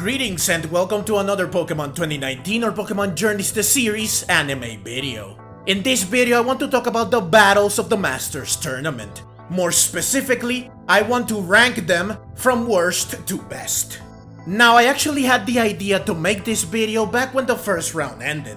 Greetings and welcome to another Pokemon 2019 or Pokemon Journeys the Series anime video. In this video I want to talk about the battles of the Masters Tournament. More specifically, I want to rank them from worst to best. Now I actually had the idea to make this video back when the first round ended.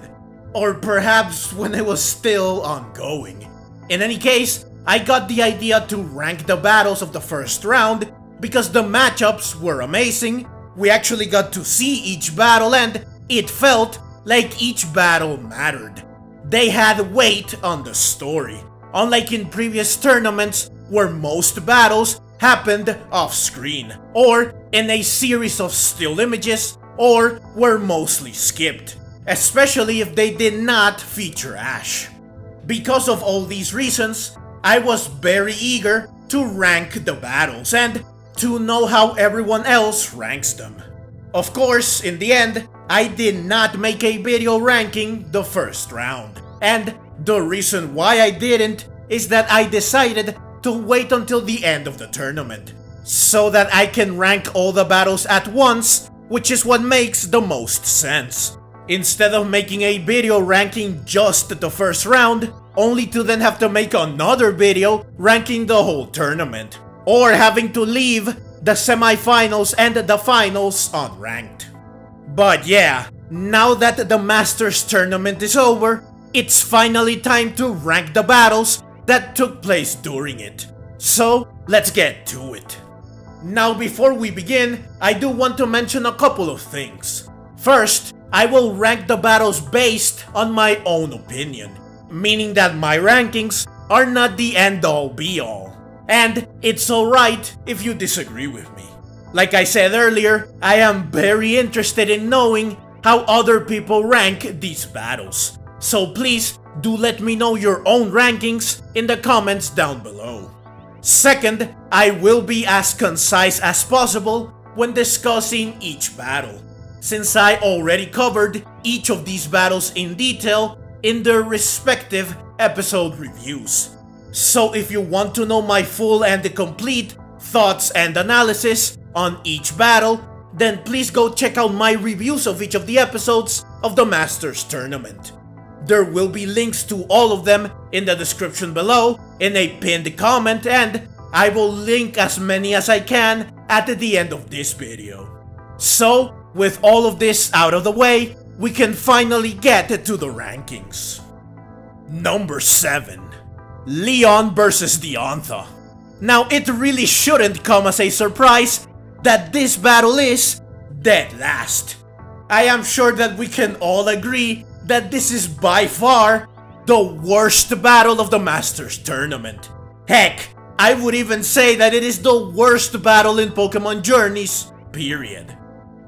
Or perhaps when it was still ongoing. In any case, I got the idea to rank the battles of the first round because the matchups were amazing. We actually got to see each battle and it felt like each battle mattered. They had weight on the story, unlike in previous tournaments where most battles happened off-screen, or in a series of still images, or were mostly skipped, especially if they did not feature Ash. Because of all these reasons, I was very eager to rank the battles and to know how everyone else ranks them. Of course, in the end, I did not make a video ranking the first round. And the reason why I didn't is that I decided to wait until the end of the tournament, so that I can rank all the battles at once, which is what makes the most sense. Instead of making a video ranking just the first round, only to then have to make another video ranking the whole tournament. Or having to leave the semifinals and the finals unranked. But yeah, now that the Masters Tournament is over, it's finally time to rank the battles that took place during it. So, let's get to it. Now before we begin, I do want to mention a couple of things. First, I will rank the battles based on my own opinion, meaning that my rankings are not the end-all be-all. And it's alright if you disagree with me. Like I said earlier, I am very interested in knowing how other people rank these battles. So please do let me know your own rankings in the comments down below. Second, I will be as concise as possible when discussing each battle, since I already covered each of these battles in detail in their respective episode reviews. So if you want to know my full and complete thoughts and analysis on each battle, then please go check out my reviews of each of the episodes of the Masters Tournament. There will be links to all of them in the description below in a pinned comment, and I will link as many as I can at the end of this video. So, with all of this out of the way, we can finally get to the rankings. Number 7. Leon vs Diantha. Now it really shouldn't come as a surprise that this battle is dead last. I am sure that we can all agree that this is by far the worst battle of the Masters Tournament. Heck, I would even say that it is the worst battle in Pokemon Journeys, period.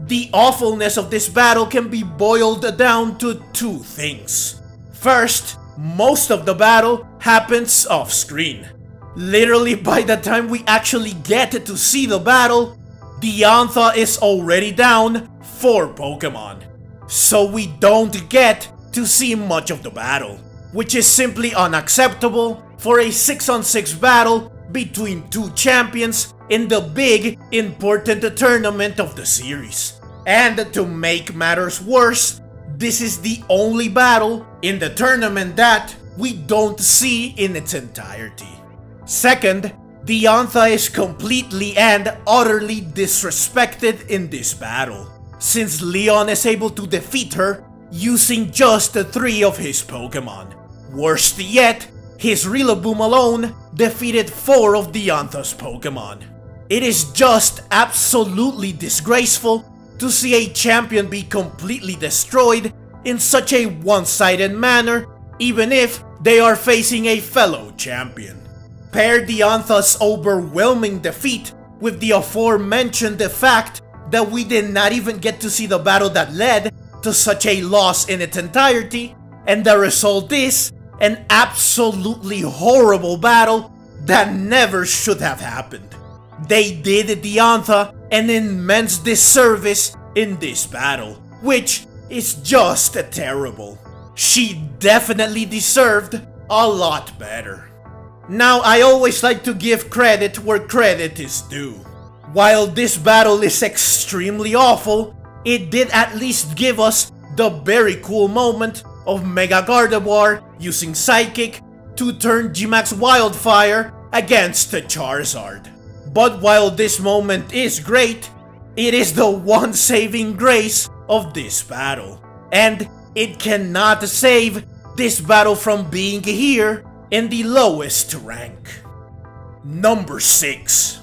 The awfulness of this battle can be boiled down to two things. First, most of the battle happens off-screen. Literally by the time we actually get to see the battle, Diantha is already down 4 Pokemon. So we don't get to see much of the battle, which is simply unacceptable for a 6-on-6 battle between 2 champions in the big, important tournament of the series. And to make matters worse, this is the only battle in the tournament that we don't see in its entirety. Second, Diantha is completely and utterly disrespected in this battle, since Leon is able to defeat her using just 3 of his Pokemon. Worst yet, his Rillaboom alone defeated 4 of Diantha's Pokemon. It is just absolutely disgraceful to see a champion be completely destroyed in such a one-sided manner, even if they are facing a fellow champion. Pair Diantha's overwhelming defeat with the aforementioned fact that we did not even get to see the battle that led to such a loss in its entirety, and the result is an absolutely horrible battle that never should have happened. They did Diantha an immense disservice in this battle, which is just terrible. She definitely deserved a lot better. Now, I always like to give credit where credit is due. While this battle is extremely awful, it did at least give us the very cool moment of Mega Gardevoir using Psychic to turn G-Max Wildfire against the Charizard. But while this moment is great, it is the one saving grace of this battle, and it cannot save this battle from being here in the lowest rank. Number 6.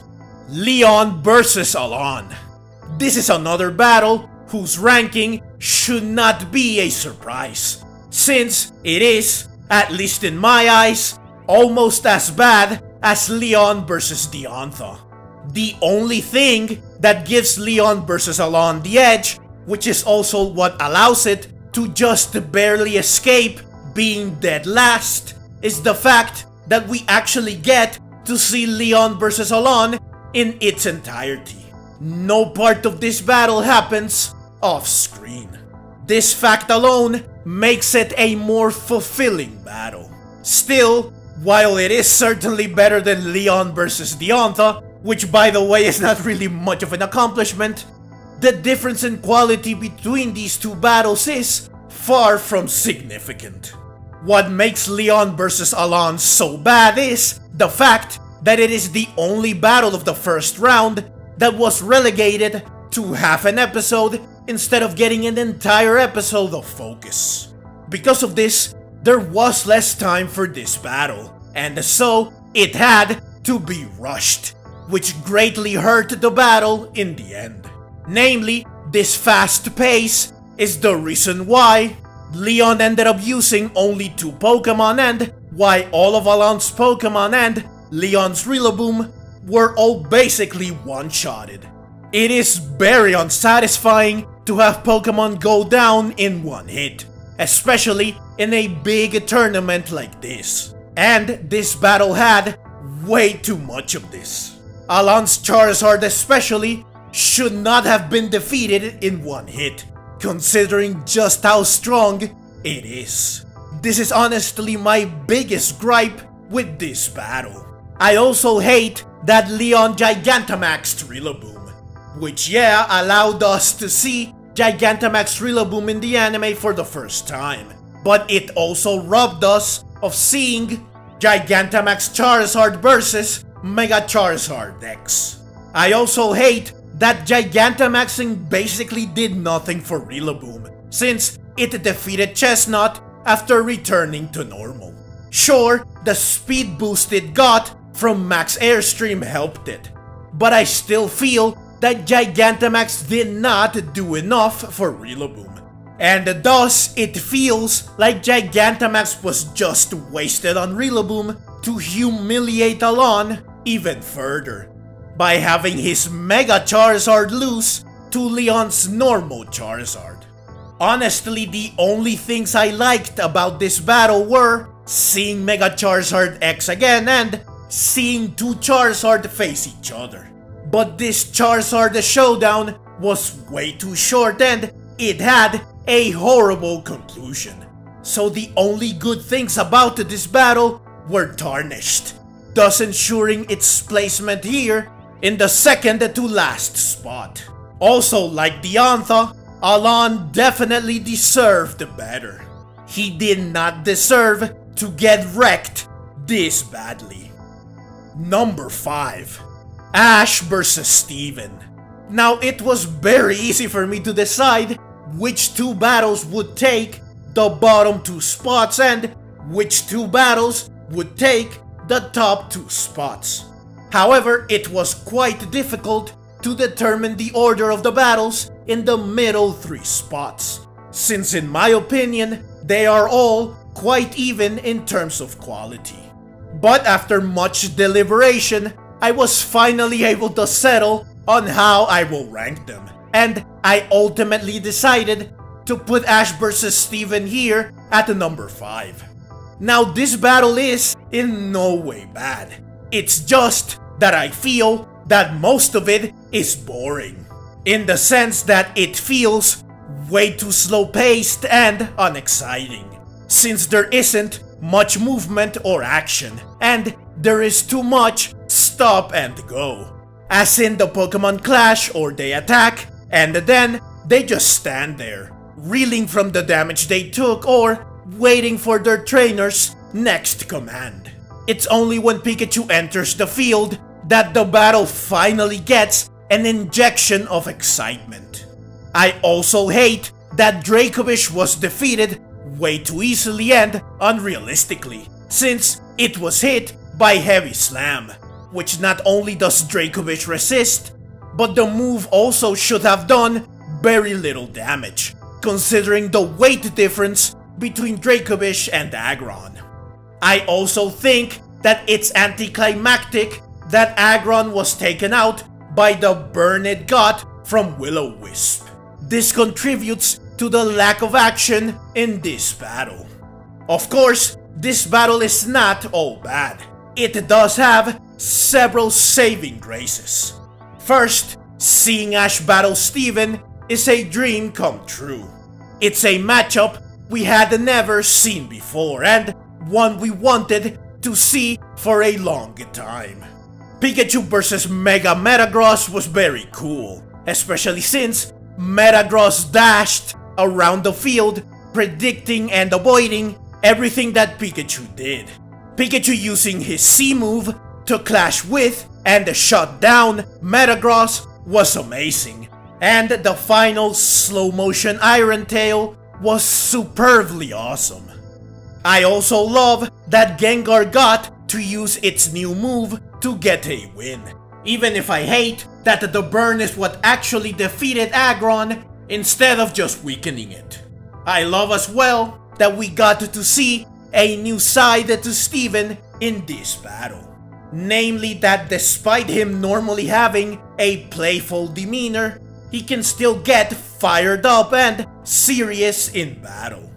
Leon vs. Alain. This is another battle whose ranking should not be a surprise, since it is, at least in my eyes, almost as bad as Leon vs. Diantha. The only thing that gives Leon vs. Alain the edge, which is also what allows it to just barely escape being dead last, is the fact that we actually get to see Leon vs. Alain in its entirety. No part of this battle happens off-screen. This fact alone makes it a more fulfilling battle. Still, while it is certainly better than Leon vs. Diantha, which by the way is not really much of an accomplishment, the difference in quality between these two battles is far from significant. What makes Leon vs. Alain so bad is the fact that it is the only battle of the first round that was relegated to half an episode instead of getting an entire episode of focus. Because of this, there was less time for this battle, and so it had to be rushed, which greatly hurt the battle in the end. Namely, this fast pace is the reason why Leon ended up using only 2 Pokemon and why all of Alain's Pokemon and Leon's Rillaboom were all basically one-shotted. It is very unsatisfying to have Pokemon go down in one hit, especially in a big tournament like this. And this battle had way too much of this. Alain's Charizard especially should not have been defeated in one hit, considering just how strong it is. This is honestly my biggest gripe with this battle. I also hate that Leon Gigantamaxed Rillaboom, which allowed us to see Gigantamax Rillaboom in the anime for the first time, but it also robbed us of seeing Gigantamax Charizard versus Mega Charizard X. I also hate that Gigantamaxing basically did nothing for Rillaboom, since it defeated Chestnut after returning to normal. Sure, the speed boost it got from Max Airstream helped it, but I still feel that Gigantamax did not do enough for Rillaboom, and thus it feels like Gigantamax was just wasted on Rillaboom to humiliate Alain even further, by having his Mega Charizard lose to Leon's normal Charizard. Honestly, the only things I liked about this battle were seeing Mega Charizard X again and seeing 2 Charizard face each other. But this Charizard showdown was way too short and it had a horrible conclusion. So the only good things about this battle were tarnished, thus ensuring its placement here in the second to last spot. Also, like Diantha, Alain definitely deserved better. He did not deserve to get wrecked this badly. Number 5. Ash vs. Steven. Now, it was very easy for me to decide which 2 battles would take the bottom 2 spots and which 2 battles would take the top 2 spots. However, it was quite difficult to determine the order of the battles in the middle 3 spots, since in my opinion, they are all quite even in terms of quality. But after much deliberation, I was finally able to settle on how I will rank them, and I ultimately decided to put Ash vs. Steven here at number 5. Now, this battle is in no way bad. It's just that I feel that most of it is boring, in the sense that it feels way too slow-paced and unexciting, since there isn't much movement or action, and there is too much stop and go, as in the Pokemon clash or they attack, and then they just stand there, reeling from the damage they took or waiting for their trainer's next command. It's only when Pikachu enters the field that the battle finally gets an injection of excitement. I also hate that Dracovish was defeated way too easily and unrealistically, since it was hit by Heavy Slam, which not only does Dracovish resist, but the move also should have done very little damage, considering the weight difference between Dracovish and Aggron. I also think that it's anticlimactic that Aggron was taken out by the burn it got from Will-O-Wisp. This contributes to the lack of action in this battle. Of course, this battle is not all bad. It does have several saving graces. First, seeing Ash battle Steven is a dream come true. It's a matchup we had never seen before and one we wanted to see for a long time. Pikachu vs Mega Metagross was very cool, especially since Metagross dashed around the field, predicting and avoiding everything that Pikachu did. Pikachu using his C move to clash with and shut down Metagross was amazing, and the final slow motion Iron Tail was superbly awesome. I also love that Gengar got to use its new move to get a win, even if I hate that the burn is what actually defeated Aggron instead of just weakening it. I love as well that we got to see a new side to Steven in this battle. Namely that despite him normally having a playful demeanor, he can still get fired up and serious in battle.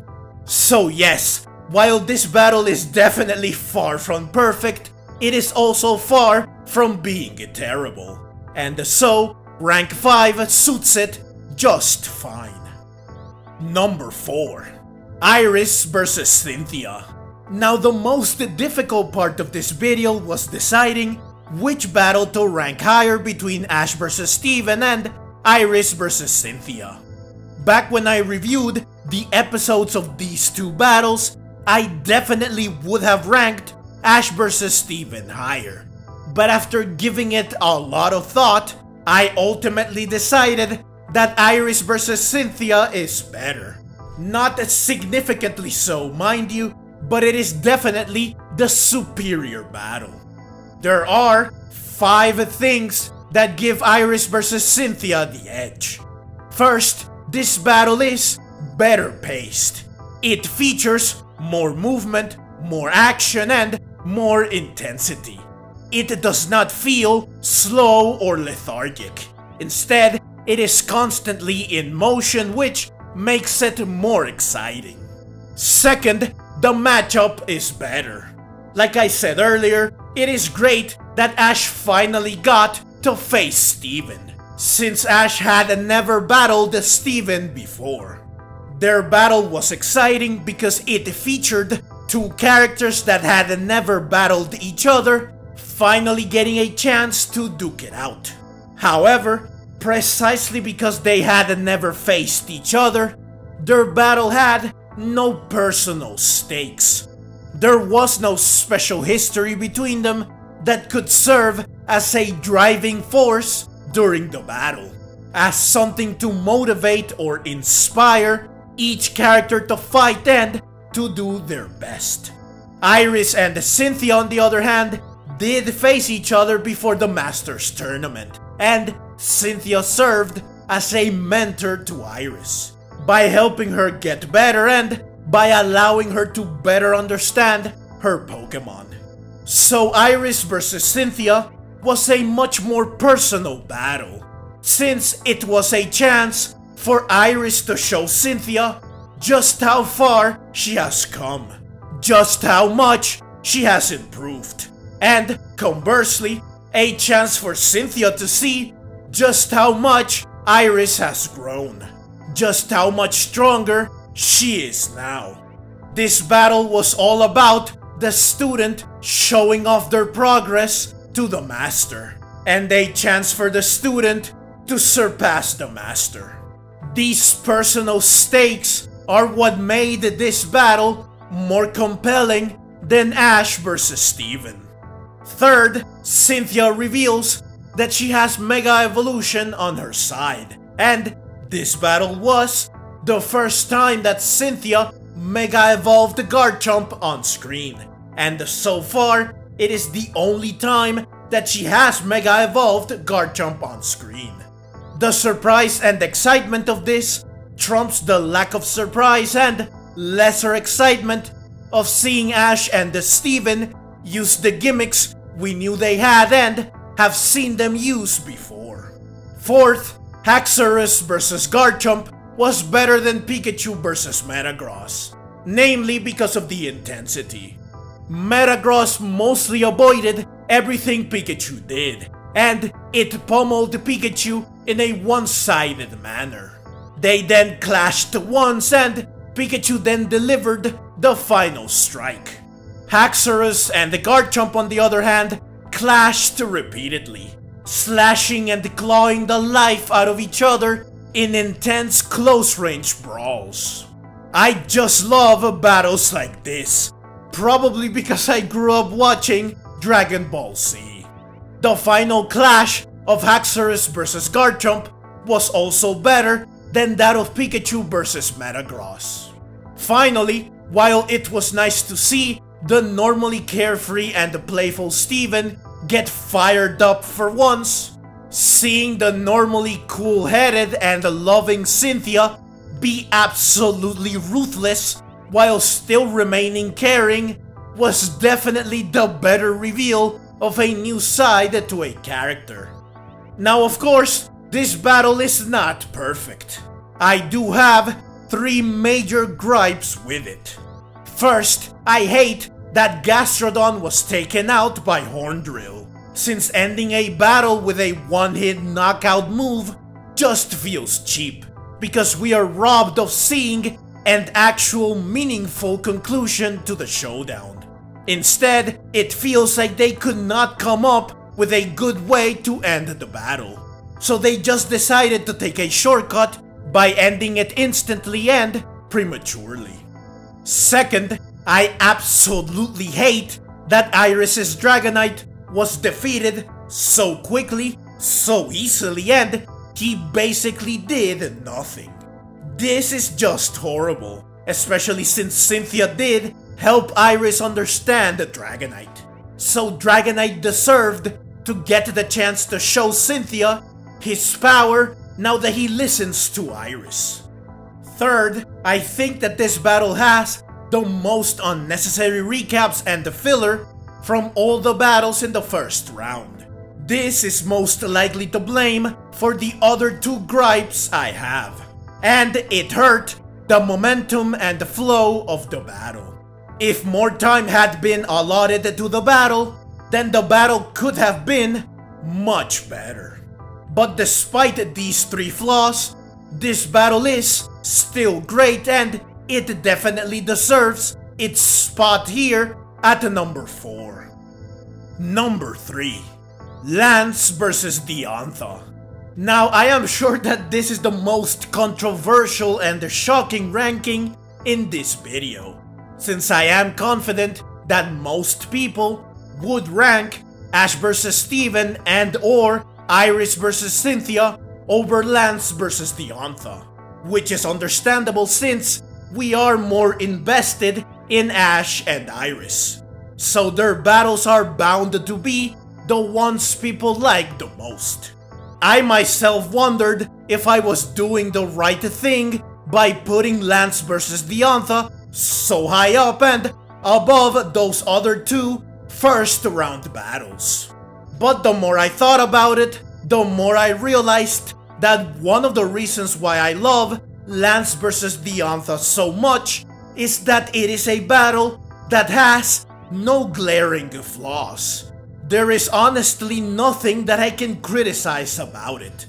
So yes, while this battle is definitely far from perfect, it is also far from being terrible. And so, rank 5 suits it just fine. Number 4. Iris vs Cynthia. Now the most difficult part of this video was deciding which battle to rank higher between Ash vs Steven and Iris vs Cynthia. Back when I reviewed the episodes of these two battles, I definitely would have ranked Ash vs Steven higher. But after giving it a lot of thought, I ultimately decided that Iris vs Cynthia is better. Not significantly so, mind you, but it is definitely the superior battle. There are 5 things that give Iris vs Cynthia the edge. First, this battle is better paced. It features more movement, more action, and more intensity. It does not feel slow or lethargic. Instead, it is constantly in motion, which makes it more exciting. Second, the matchup is better. Like I said earlier, it is great that Ash finally got to face Steven, since Ash had never battled Steven before. Their battle was exciting because it featured 2 characters that had never battled each other, finally getting a chance to duke it out. However, precisely because they had never faced each other, their battle had no personal stakes. There was no special history between them that could serve as a driving force during the battle, as something to motivate or inspire each character to fight and to do their best. Iris and Cynthia, on the other hand, did face each other before the Masters tournament, and Cynthia served as a mentor to Iris, by helping her get better and by allowing her to better understand her Pokemon. So Iris vs Cynthia was a much more personal battle, since it was a chance for Iris to show Cynthia just how far she has come, just how much she has improved, and conversely, a chance for Cynthia to see just how much Iris has grown, just how much stronger she is now. This battle was all about the student showing off their progress to the master, and a chance for the student to surpass the master. These personal stakes are what made this battle more compelling than Ash vs Steven. Third, Cynthia reveals that she has Mega Evolution on her side, and this battle was the first time that Cynthia Mega Evolved Garchomp on screen, and so far, it is the only time that she has Mega Evolved Garchomp on screen. The surprise and excitement of this trumps the lack of surprise and lesser excitement of seeing Ash and Steven use the gimmicks we knew they had and have seen them use before. Fourth, Haxorus vs Garchomp was better than Pikachu vs Metagross, namely because of the intensity. Metagross mostly avoided everything Pikachu did, and it pummeled Pikachu in a one-sided manner. They then clashed once and Pikachu then delivered the final strike. Haxorus and the Garchomp on the other hand clashed repeatedly, slashing and clawing the life out of each other in intense close-range brawls. I just love battles like this, probably because I grew up watching Dragon Ball Z. The final clash of Haxorus vs Garchomp was also better than that of Pikachu vs Metagross. Finally, while it was nice to see the normally carefree and playful Steven get fired up for once, seeing the normally cool-headed and loving Cynthia be absolutely ruthless while still remaining caring was definitely the better reveal of a new side to a character. Now of course, this battle is not perfect. I do have 3 major gripes with it. First, I hate that Gastrodon was taken out by Horndrill, since ending a battle with a one-hit knockout move just feels cheap, because we are robbed of seeing an actual meaningful conclusion to the showdown. Instead, it feels like they could not come up with a good way to end the battle, so they just decided to take a shortcut by ending it instantly and prematurely. Second, I absolutely hate that Iris's Dragonite was defeated so quickly, so easily, and he basically did nothing. This is just horrible, especially since Cynthia did help Iris understand the Dragonite. So Dragonite deserved to get the chance to show Cynthia his power now that he listens to Iris. Third, I think that this battle has the most unnecessary recaps and the filler from all the battles in the first round. This is most likely to blame for the other 2 gripes I have, and it hurt the momentum and the flow of the battle. If more time had been allotted to the battle, then the battle could have been much better. But despite these 3 flaws, this battle is still great and it definitely deserves its spot here at number 4. Number 3. Lance vs Diantha. Now I am sure that this is the most controversial and shocking ranking in this video, since I am confident that most people would rank Ash vs Steven and or Iris vs Cynthia over Lance vs Diantha, which is understandable since we are more invested in Ash and Iris, so their battles are bound to be the ones people like the most. I myself wondered if I was doing the right thing by putting Lance vs Diantha so high up and above those other 2 first round battles. But the more I thought about it, the more I realized that one of the reasons why I love Lance vs Diantha so much is that it is a battle that has no glaring flaws. There is honestly nothing that I can criticize about it.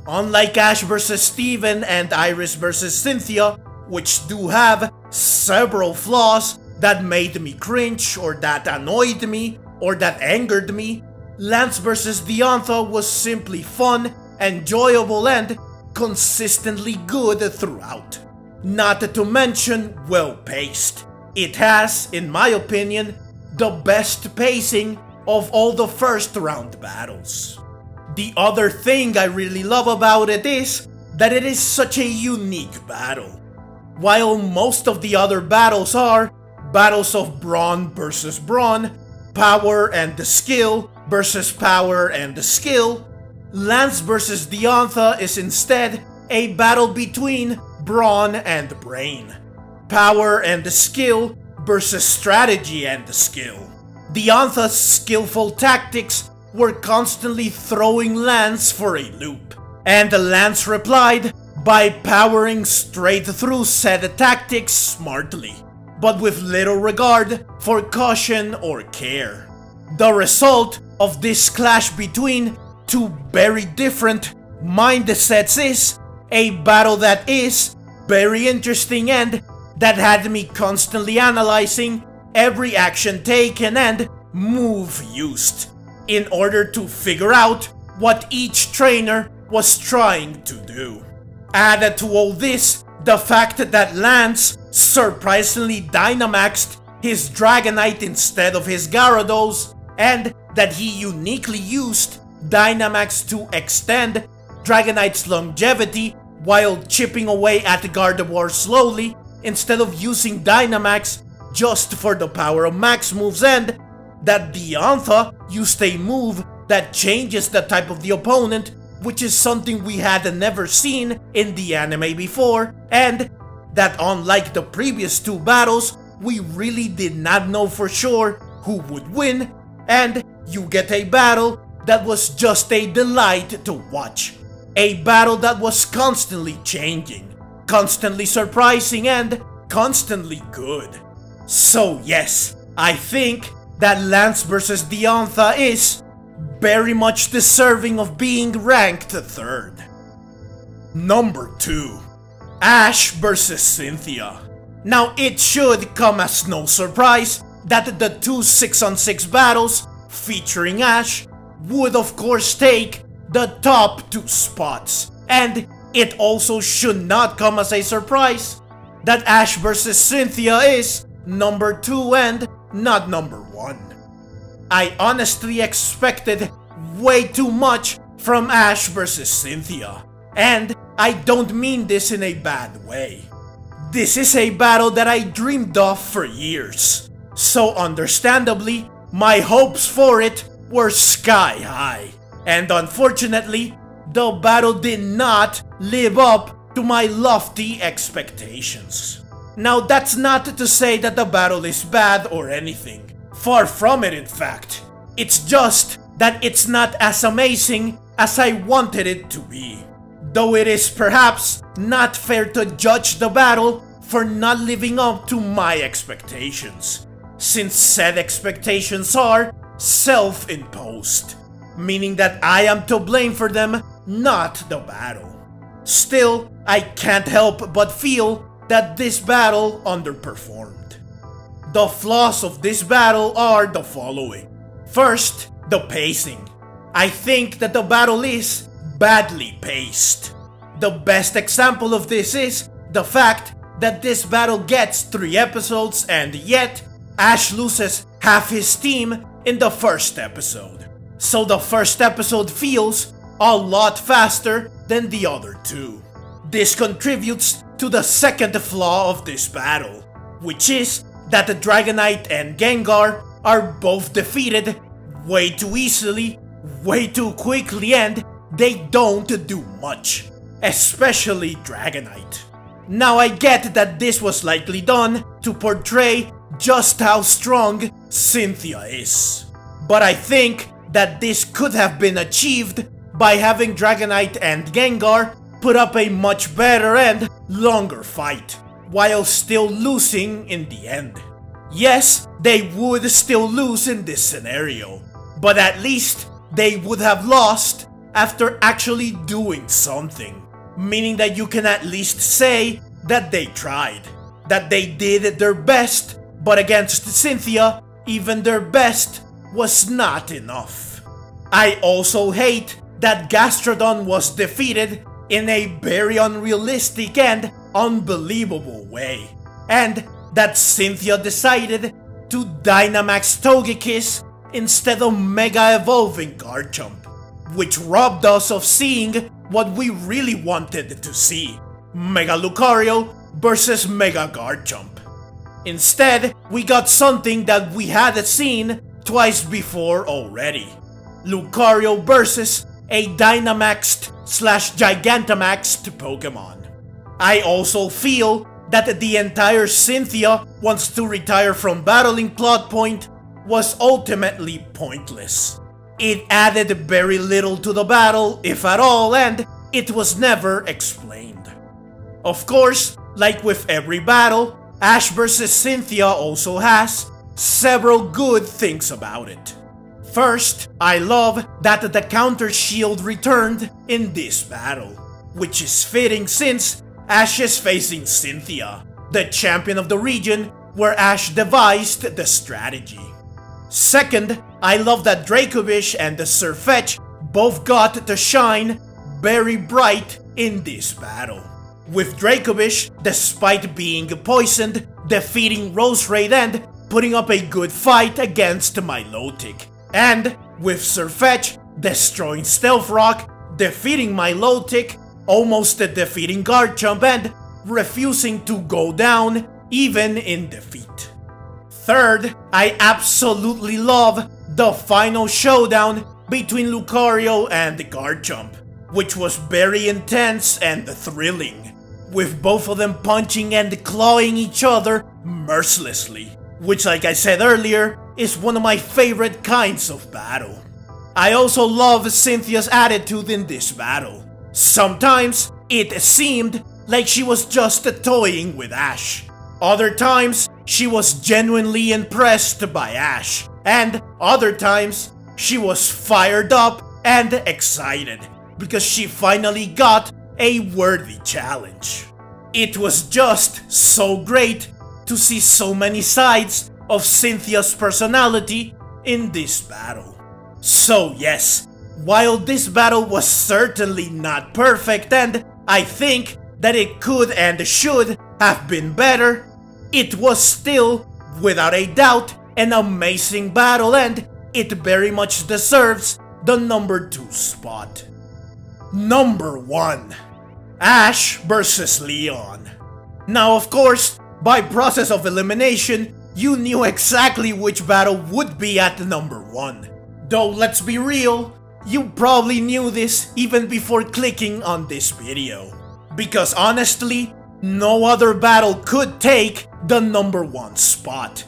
Unlike Ash vs Steven and Iris vs Cynthia, which do have several flaws that made me cringe or that annoyed me or that angered me, Lance vs Diantha was simply fun, enjoyable, and consistently good throughout. Not to mention well paced. It has, in my opinion, the best pacing of all the first round battles. The other thing I really love about it is that it is such a unique battle. While most of the other battles are battles of brawn versus brawn, power and the skill versus power and the skill, Lance versus Diantha is instead a battle between brawn and brain, power and the skill versus strategy and the skill. Diantha's skillful tactics were constantly throwing Lance for a loop, and Lance replied by powering straight through said tactics smartly, but with little regard for caution or care. The result of this clash between two very different mindsets is a battle that is very interesting and that had me constantly analyzing every action taken and move used in order to figure out what each trainer was trying to do. Added to all this, the fact that Lance surprisingly Dynamaxed his Dragonite instead of his Gyarados, and that he uniquely used Dynamax to extend Dragonite's longevity while chipping away at Gardevoir slowly instead of using Dynamax just for the power of max moves, and that Diantha used a move that changes the type of the opponent, which is something we had never seen in the anime before, and that unlike the previous two battles, we really did not know for sure who would win, and you get a battle that was just a delight to watch. A battle that was constantly changing, constantly surprising, and constantly good. So yes, I think that Lance vs Diantha is very much deserving of being ranked third. Number 2. Ash vs Cynthia. Now it should come as no surprise that the two 6-on-6 battles featuring Ash would of course take the top 2 spots, and it also should not come as a surprise that Ash vs Cynthia is number 2 and not number 1. I honestly expected way too much from Ash vs Cynthia, and I don't mean this in a bad way. This is a battle that I dreamed of for years, so understandably, my hopes for it were sky high, and unfortunately, the battle did not live up to my lofty expectations. Now that's not to say that the battle is bad or anything, far from it in fact. It's just that it's not as amazing as I wanted it to be. Though it is perhaps not fair to judge the battle for not living up to my expectations, since said expectations are self-imposed, meaning that I am to blame for them, not the battle. Still, I can't help but feel that this battle underperformed. The flaws of this battle are the following. First, the pacing. I think that the battle is badly paced. The best example of this is the fact that this battle gets 3 episodes and yet Ash loses half his team in the first episode. So the first episode feels a lot faster than the other 2. This contributes to the second flaw of this battle, which is that the Dragonite and Gengar are both defeated way too easily, way too quickly, and they don't do much, especially Dragonite. Now I get that this was likely done to portray just how strong Cynthia is, but I think that this could have been achieved by having Dragonite and Gengar put up a much better and longer fight, while still losing in the end. Yes, they would still lose in this scenario, but at least they would have lost after actually doing something, meaning that you can at least say that they tried, that they did their best, but against Cynthia, even their best was not enough. I also hate that Gastrodon was defeated in a very unrealistic and unbelievable way, and that Cynthia decided to Dynamax Togekiss instead of Mega Evolving Garchomp, which robbed us of seeing what we really wanted to see: Mega Lucario versus Mega Garchomp. Instead, we got something that we had seen twice before already: Lucario versus a Dynamaxed/Gigantamaxed Pokemon. I also feel that the entire Cynthia wants to retire from battling plot point was ultimately pointless. It added very little to the battle, if at all, and it was never explained. Of course, like with every battle, Ash vs Cynthia also has several good things about it. First, I love that the counter shield returned in this battle, which is fitting since Ash is facing Cynthia, the champion of the region where Ash devised the strategy. Second, I love that Dracovish and the Sirfetch'd both got to shine very bright in this battle, with Dracovish, despite being poisoned, defeating Roserade and putting up a good fight against Milotic, and with Sirfetch'd destroying Stealth Rock, defeating Milotic, almost defeating Garchomp, and refusing to go down even in defeat. Third, I absolutely love the final showdown between Lucario and Garchomp, which was very intense and thrilling, with both of them punching and clawing each other mercilessly, which, like I said earlier, is one of my favorite kinds of battle. I also love Cynthia's attitude in this battle. Sometimes it seemed like she was just toying with Ash. Other times she was genuinely impressed by Ash, and other times she was fired up and excited because she finally got a worthy challenge. It was just so great to see so many sides of Cynthia's personality in this battle. So yes, while this battle was certainly not perfect, and I think that it could and should have been better, it was still, without a doubt, an amazing battle, and it very much deserves the number 2 spot. Number 1. Ash vs Leon. Now of course, by process of elimination, you knew exactly which battle would be at number 1. Though let's be real, you probably knew this even before clicking on this video. Because honestly, no other battle could take the number 1 spot.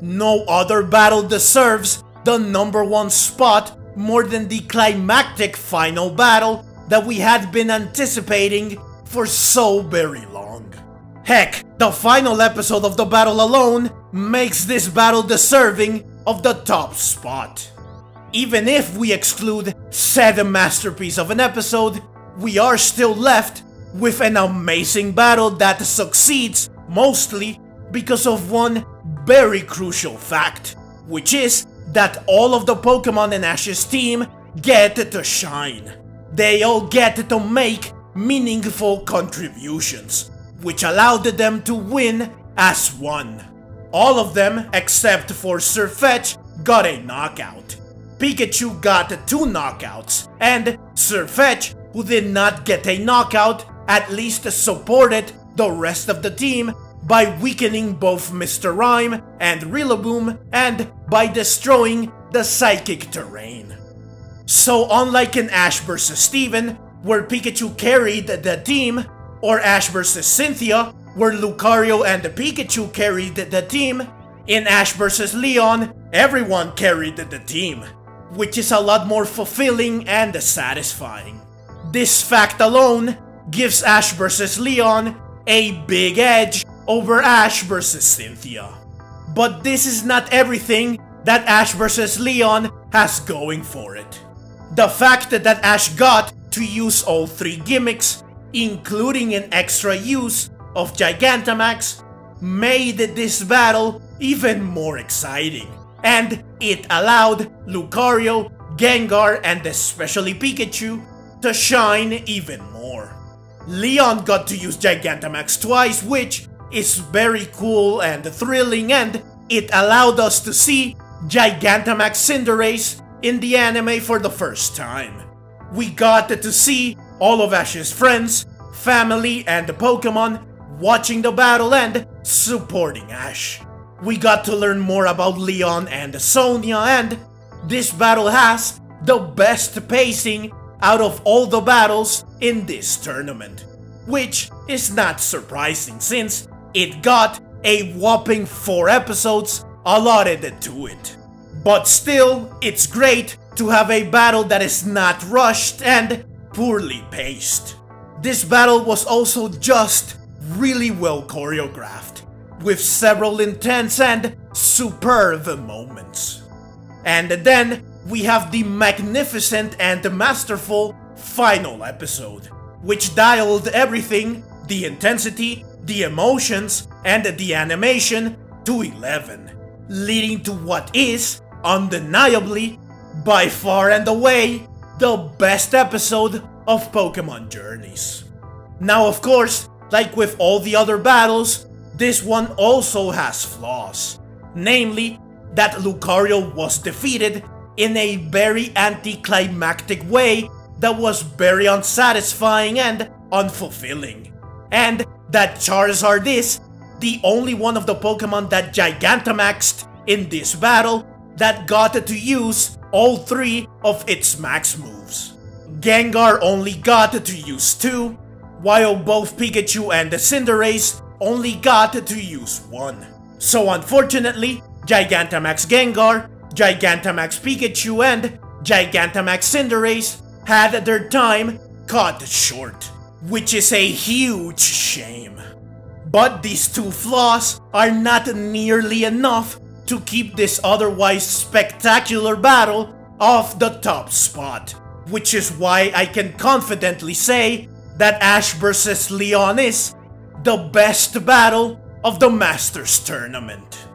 No other battle deserves the number 1 spot more than the climactic final battle that we had been anticipating for so very long. Heck, the final episode of the battle alone makes this battle deserving of the top spot. Even if we exclude said masterpiece of an episode, we are still left with an amazing battle that succeeds mostly because of one very crucial fact, which is that all of the Pokemon in Ash's team get to shine. They all get to make meaningful contributions, which allowed them to win as one. All of them, except for Sirfetch'd, got a knockout. Pikachu got 2 knockouts, and Sirfetch'd, who did not get a knockout, at least supported the rest of the team by weakening both Mr. Rime and Rillaboom, and by destroying the psychic terrain. So unlike in Ash vs Steven, where Pikachu carried the team, or Ash vs Cynthia, where Lucario and Pikachu carried the team, in Ash vs Leon, everyone carried the team, which is a lot more fulfilling and satisfying. This fact alone gives Ash vs Leon a big edge over Ash vs Cynthia. But this is not everything that Ash vs Leon has going for it. The fact that Ash got to use all 3 gimmicks, including an extra use of Gigantamax, made this battle even more exciting, and it allowed Lucario, Gengar, and especially Pikachu to shine even more. Leon got to use Gigantamax twice, which is very cool and thrilling, and it allowed us to see Gigantamax Cinderace in the anime for the first time. We got to see all of Ash's friends, family, and the Pokemon watching the battle and supporting Ash. We got to learn more about Leon and Sonia, and this battle has the best pacing out of all the battles in this tournament, which is not surprising since it got a whopping 4 episodes allotted to it. But still, it's great to have a battle that is not rushed and poorly paced. This battle was also just really well choreographed, with several intense and superb moments. And then we have the magnificent and masterful final episode, which dialed everything, the intensity, the emotions, and the animation to 11, leading to what is, undeniably, by far and away, the best episode of Pokemon Journeys. Now, of course, like with all the other battles, this one also has flaws. Namely, that Lucario was defeated in a very anticlimactic way that was very unsatisfying and unfulfilling. And that Charizard is the only one of the Pokemon that Gigantamaxed in this battle that got to use all 3 of its max moves. Gengar only got to use 2, while both Pikachu and Cinderace only got to use 1. So unfortunately, Gigantamax Gengar, Gigantamax Pikachu, and Gigantamax Cinderace had their time cut short, which is a huge shame. But these 2 flaws are not nearly enough to keep this otherwise spectacular battle off the top spot, which is why I can confidently say that Ash vs. Leon is the best battle of the Masters Tournament.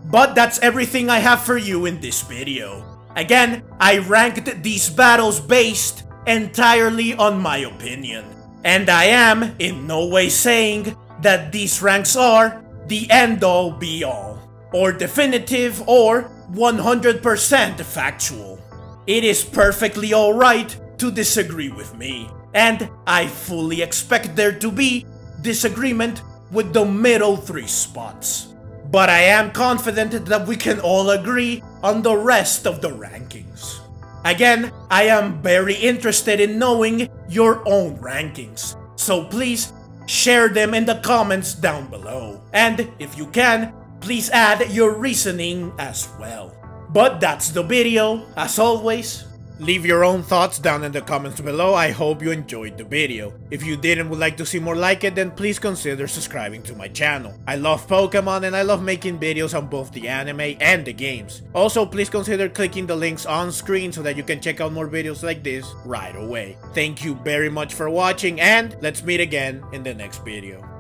But that's everything I have for you in this video. Again, I ranked these battles based entirely on my opinion, and I am in no way saying that these ranks are the end-all be-all, or definitive, or 100% factual. It is perfectly alright to disagree with me, and I fully expect there to be disagreement with the middle 3 spots. But I am confident that we can all agree on the rest of the rankings. Again, I am very interested in knowing your own rankings, so please share them in the comments down below. And if you can, please add your reasoning as well. But that's the video. As always, leave your own thoughts down in the comments below. I hope you enjoyed the video. If you did and would like to see more like it, then please consider subscribing to my channel. I love Pokemon and I love making videos on both the anime and the games. Also, please consider clicking the links on screen so that you can check out more videos like this right away. Thank you very much for watching, and let's meet again in the next video.